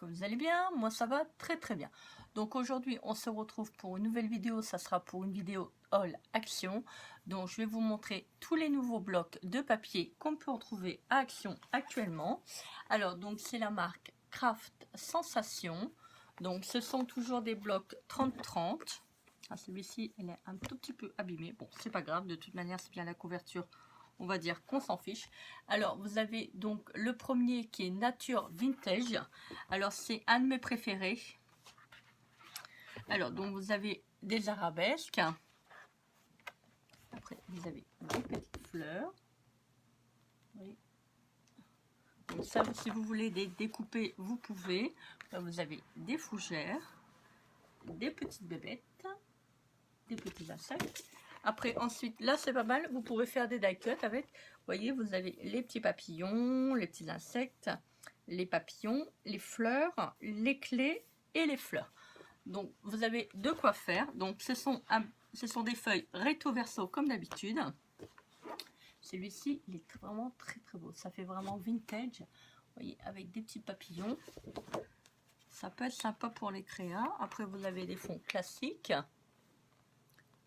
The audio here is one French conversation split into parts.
que vous allez bien. Moi ça va très très bien. Donc aujourd'hui on se retrouve pour une nouvelle vidéo. Ça sera pour une vidéo haul action. Donc je vais vous montrer tous les nouveaux blocs de papier qu'on peut retrouver à Action actuellement. Alors donc c'est la marque Craft Sensation. Donc ce sont toujours des blocs 30-30. Ah, celui-ci elle est un tout petit peu abîmée. Bon c'est pas grave, de toute manière c'est bien la couverture. On va dire qu'on s'en fiche. Alors vous avez donc le premier qui est Nature Vintage. Alors c'est un de mes préférés. Alors donc vous avez des arabesques. Après vous avez des petites fleurs. Oui. Donc ça, si vous voulez les découper, vous pouvez. Là, vous avez des fougères, des petites bébêtes, des petits insectes. Après, ensuite, là, c'est pas mal. Vous pouvez faire des die cuts avec. Vous voyez, vous avez les petits papillons, les petits insectes, les papillons, les fleurs, les clés et les fleurs. Donc, vous avez de quoi faire. Donc, ce sont des feuilles recto verso comme d'habitude. Celui-ci, il est vraiment très très beau. Ça fait vraiment vintage. Vous voyez, avec des petits papillons. Ça peut être sympa pour les créas. Après, vous avez des fonds classiques.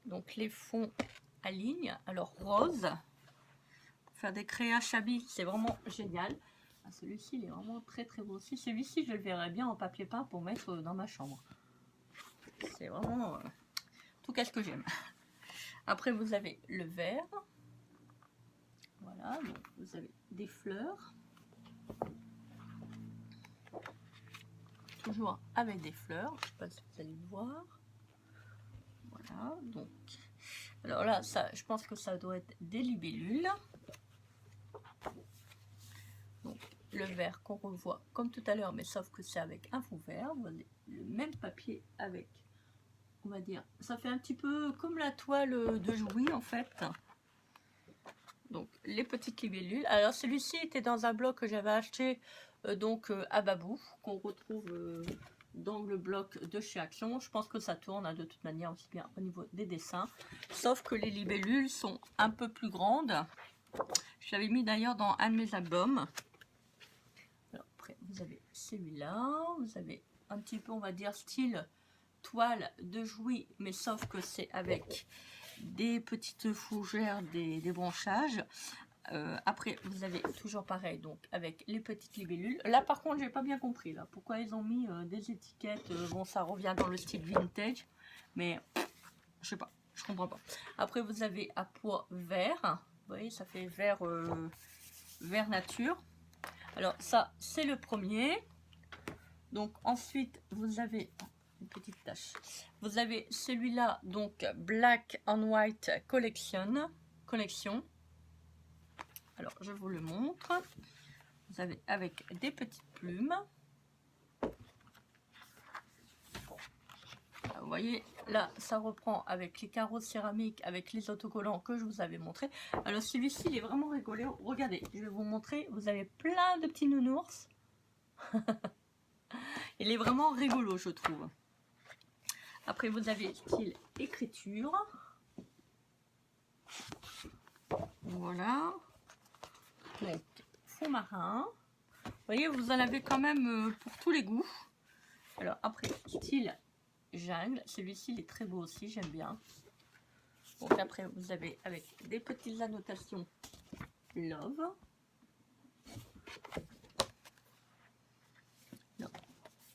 Donc les fonds à ligne, alors rose, pour faire des créas shabby, c'est vraiment génial. Ah, celui-ci il est vraiment très très beau aussi. Celui-ci je le verrais bien en papier peint pour mettre dans ma chambre. C'est vraiment tout cas ce que j'aime. Après vous avez le vert. Voilà, donc vous avez des fleurs. Toujours avec des fleurs, je ne sais pas si vous allez le voir. Voilà, donc alors là, ça, je pense que ça doit être des libellules. Donc, le vert qu'on revoit comme tout à l'heure, mais sauf que c'est avec un fond vert. Vous avez le même papier avec, on va dire, ça fait un petit peu comme la toile de Jouy en fait. Donc, les petites libellules. Alors, celui-ci était dans un bloc que j'avais acheté à Babou, qu'on retrouve dans le bloc de chez Action. Je pense que ça tourne de toute manière aussi bien au niveau des dessins. Sauf que les libellules sont un peu plus grandes. Je l'avais mis d'ailleurs dans un de mes albums. Alors après, vous avez celui-là. Vous avez un petit peu, on va dire, style toile de Jouy, mais sauf que c'est avec des petites fougères, des branchages. Après, vous avez toujours pareil, donc avec les petites libellules. Là, par contre, j'ai pas bien compris là pourquoi ils ont mis des étiquettes. Bon, ça revient dans le style vintage, mais je sais pas, je comprends pas. Après, vous avez à pois vert. Vous voyez, ça fait vert, vert nature. Alors ça, c'est le premier. Donc ensuite, vous avez une petite tache. Vous avez celui-là, donc Black and White Collection. Alors, je vous le montre. Vous avez avec des petites plumes. Vous voyez, là, ça reprend avec les carreaux de céramique, avec les autocollants que je vous avais montré. Alors, celui-ci, il est vraiment rigolo. Regardez, je vais vous montrer. Vous avez plein de petits nounours. Il est vraiment rigolo, je trouve. Après, vous avez style écriture. Voilà. Donc, fond marin. Vous voyez, vous en avez quand même pour tous les goûts. Alors, après, style jungle. Celui-ci, il est très beau aussi, j'aime bien. Donc, après, vous avez avec des petites annotations love.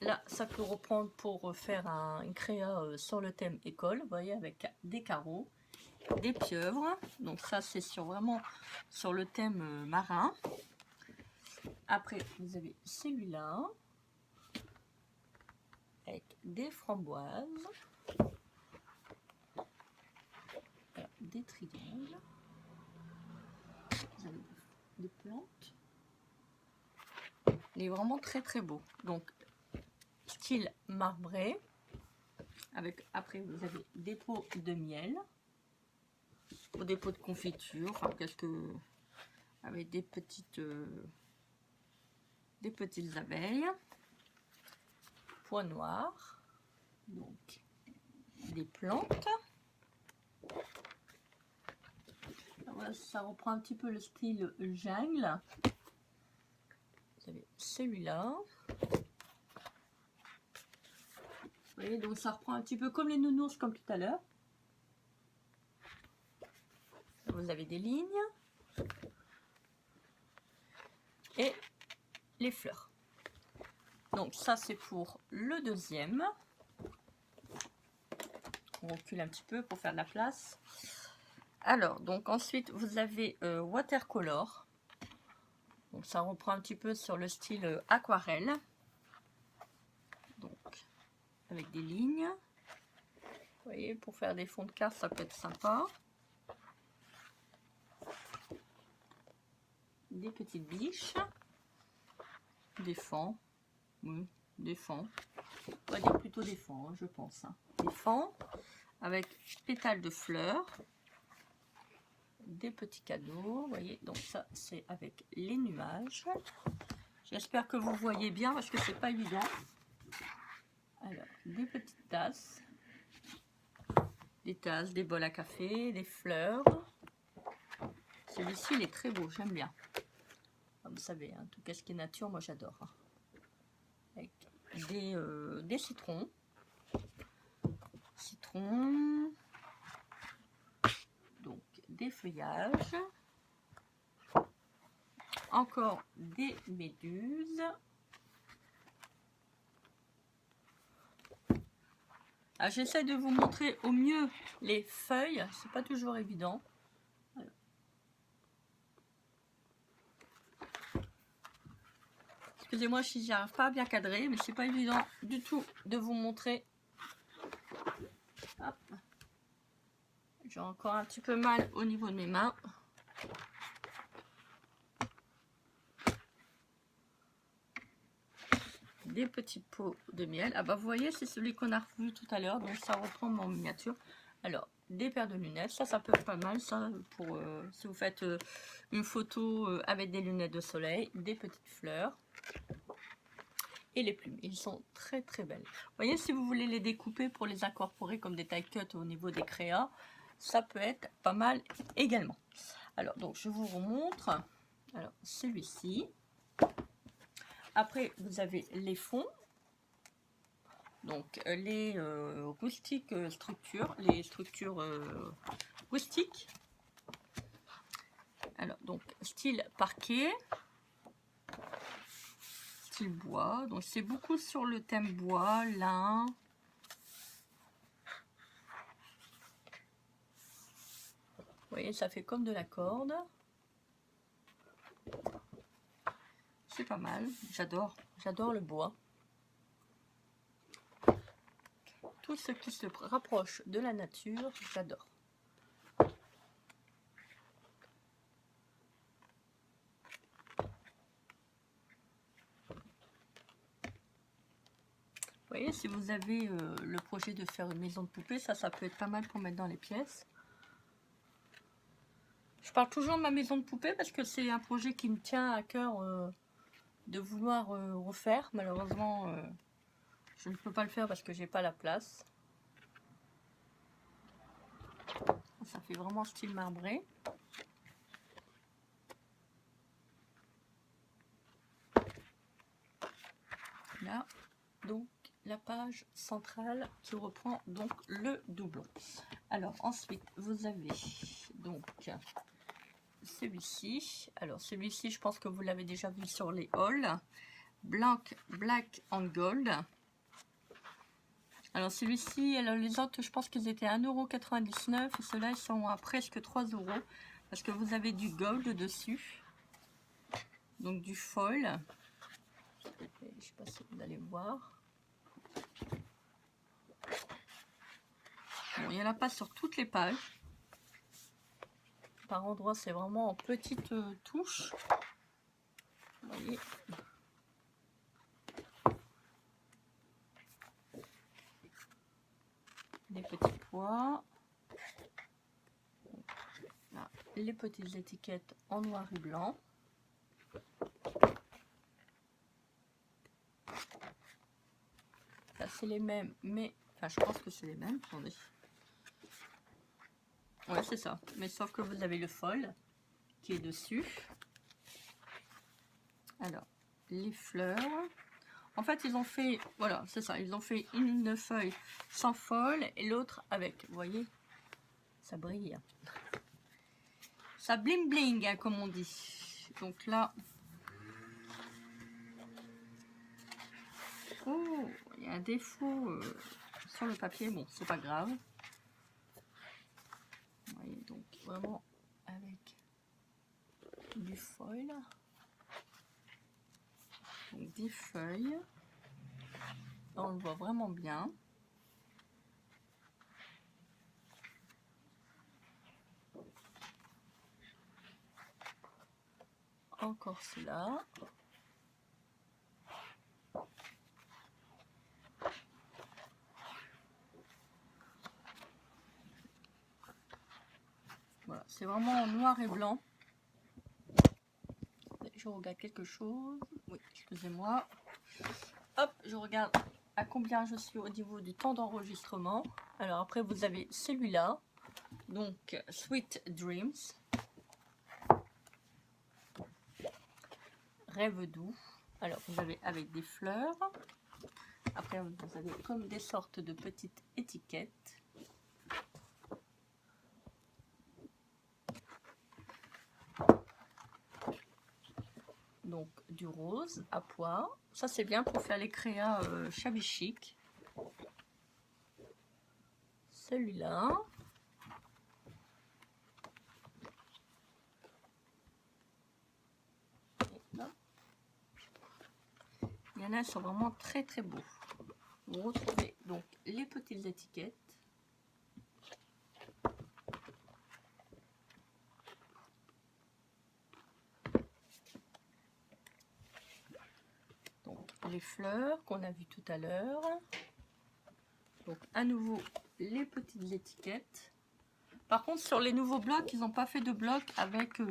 Là, ça peut reprendre pour faire une créa sur le thème école, vous voyez, avec des carreaux, des pieuvres. Donc ça, c'est vraiment sur le thème marin. Après, vous avez celui-là, avec des framboises, alors, des triangles, vous avez des plantes. Il est vraiment très très beau. Donc, style marbré. Avec, après, vous avez des pots de miel. Ou des pots de confiture. Enfin, avec des petites abeilles. Pois noirs. Donc, des plantes. Voilà, ça reprend un petit peu le style jungle. Vous avez celui-là. voyez, donc ça reprend un petit peu comme les nounours comme tout à l'heure. Vous avez des lignes et les fleurs. Donc ça c'est pour le deuxième. On recule un petit peu pour faire de la place. Alors, donc ensuite vous avez watercolor. Donc ça reprend un petit peu sur le style aquarelle. Donc avec des lignes. Vous voyez, pour faire des fonds de carte, ça peut être sympa. Des petites biches. Des fans. Oui, des fans. On va dire plutôt des fans, hein, je pense. Hein. Des fans avec pétales de fleurs. Des petits cadeaux, vous voyez, donc ça c'est avec les nuages. J'espère que vous voyez bien parce que c'est pas évident. Alors, des petites tasses, des bols à café, des fleurs. Celui-ci il est très beau, j'aime bien. Vous savez, hein, tout ce qui est nature, moi j'adore. Hein. Avec des citrons. Donc des feuillages. Encore des méduses. J'essaie de vous montrer au mieux les feuilles, c'est pas toujours évident. Alors. Excusez-moi si j'y arrive pas à bien cadrer, mais c'est pas évident du tout de vous montrer. J'ai encore un petit peu mal au niveau de mes mains. Des petits pots de miel. Ah bah vous voyez, c'est celui qu'on a revu tout à l'heure, donc ça reprend mon miniature. Alors, des paires de lunettes, ça peut être pas mal, ça, pour si vous faites une photo avec des lunettes de soleil, des petites fleurs. Et les plumes, ils sont très très belles. Vous voyez, si vous voulez les découper pour les incorporer comme des taille cut au niveau des créas, ça peut être pas mal également. Alors, donc je vous remontre. Alors, celui-ci. Après, vous avez les fonds. Donc, les rustiques structures. Les structures rustiques. Alors, donc, style parquet. Style bois. Donc, c'est beaucoup sur le thème bois, lin. Vous voyez, ça fait comme de la corde. C'est pas mal. J'adore le bois. Tout ce qui se rapproche de la nature, j'adore. Vous voyez, si vous avez le projet de faire une maison de poupée, ça peut être pas mal pour mettre dans les pièces. Je parle toujours de ma maison de poupée parce que c'est un projet qui me tient à cœur de vouloir refaire. Malheureusement, je ne peux pas le faire parce que j'ai pas la place. Ça fait vraiment style marbré. Là, donc la page centrale qui reprend donc le doublon. Alors ensuite vous avez donc celui-ci. Alors celui-ci, je pense que vous l'avez déjà vu sur les hauls. Black and Gold. Alors celui-ci, alors les autres, je pense qu'ils étaient à 1,99 € et ceux-là ils sont à presque 3 € parce que vous avez du gold dessus. Donc du foil. Je ne sais pas si vous allez voir. Bon, il n'y en a pas sur toutes les pages. Par endroits, c'est vraiment en petites touches. Vous voyez. Des petits pois. Là, les petites étiquettes en noir et blanc. Là, c'est les mêmes, mais... Enfin, je pense que c'est les mêmes. Attendez. Ouais, c'est ça. Mais sauf que vous avez le foil qui est dessus. Alors, les fleurs. En fait, ils ont fait, voilà, c'est ça, ils ont fait une feuille sans foil et l'autre avec, vous voyez, ça brille. Ça bling bling, hein, comme on dit. Donc là, oh, il y a un défaut sur le papier, bon, c'est pas grave. Vous voyez, donc vraiment avec du foil. Donc 10 feuilles. On le voit vraiment bien. Encore cela. Voilà, c'est vraiment en noir et blanc. Je regarde quelque chose. Oui, excusez-moi. Hop, je regarde à combien je suis au niveau du temps d'enregistrement. Alors après, vous avez celui-là. Donc, Sweet Dreams. Rêve doux. Alors, vous avez avec des fleurs. Après, vous avez comme des sortes de petites étiquettes. Donc, du rose à pois. Ça, c'est bien pour faire les créas shabby chic. Celui-là. Il y en a, ils sont vraiment très très beaux. Vous retrouvez donc les petites étiquettes. Donc les fleurs qu'on a vues tout à l'heure. Donc à nouveau les petites étiquettes. Par contre sur les nouveaux blocs, ils n'ont pas fait de blocs avec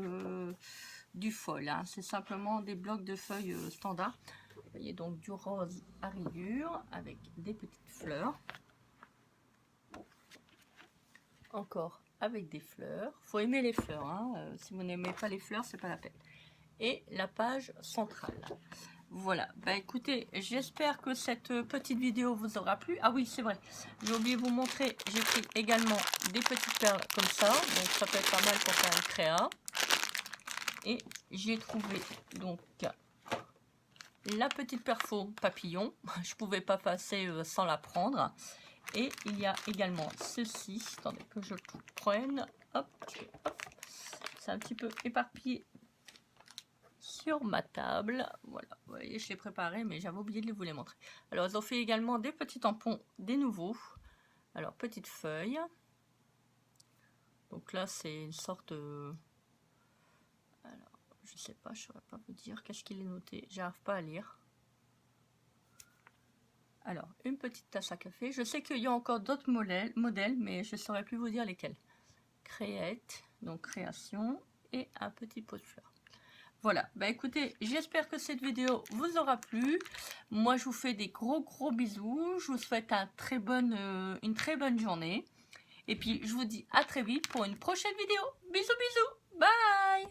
du foil. Hein. C'est simplement des blocs de feuilles standards. Vous voyez donc du rose à rayures avec des petites fleurs. Encore avec des fleurs. Faut aimer les fleurs. Hein. Si vous n'aimez pas les fleurs, c'est pas la peine. Et la page centrale. Voilà. Bah écoutez, j'espère que cette petite vidéo vous aura plu. Ah oui, c'est vrai. J'ai oublié de vous montrer. J'ai pris également des petites perles comme ça. Donc ça peut être pas mal pour faire un créa. Et j'ai trouvé donc la petite perfo papillon. Je pouvais pas passer sans la prendre. Et il y a également ceci. Attendez que je le prenne. Hop, hop. C'est un petit peu éparpillé sur ma table. Voilà, vous voyez, je l'ai préparé, mais j'avais oublié de vous les montrer. Alors, ils ont fait également des petits tampons, des nouveaux. Alors, petite feuille. Donc là, c'est une sorte de... Alors, je sais pas, je ne saurais pas vous dire. Qu'est-ce qu'il est noté? J'arrive pas à lire. Alors, une petite tasse à café. Je sais qu'il y a encore d'autres modèles, mais je ne saurais plus vous dire lesquels. Create, donc création, et un petit pot de fleurs. Voilà, bah écoutez, j'espère que cette vidéo vous aura plu. Moi, je vous fais des gros bisous. Je vous souhaite une très bonne journée. Et puis, je vous dis à très vite pour une prochaine vidéo. Bisous, bisous. Bye.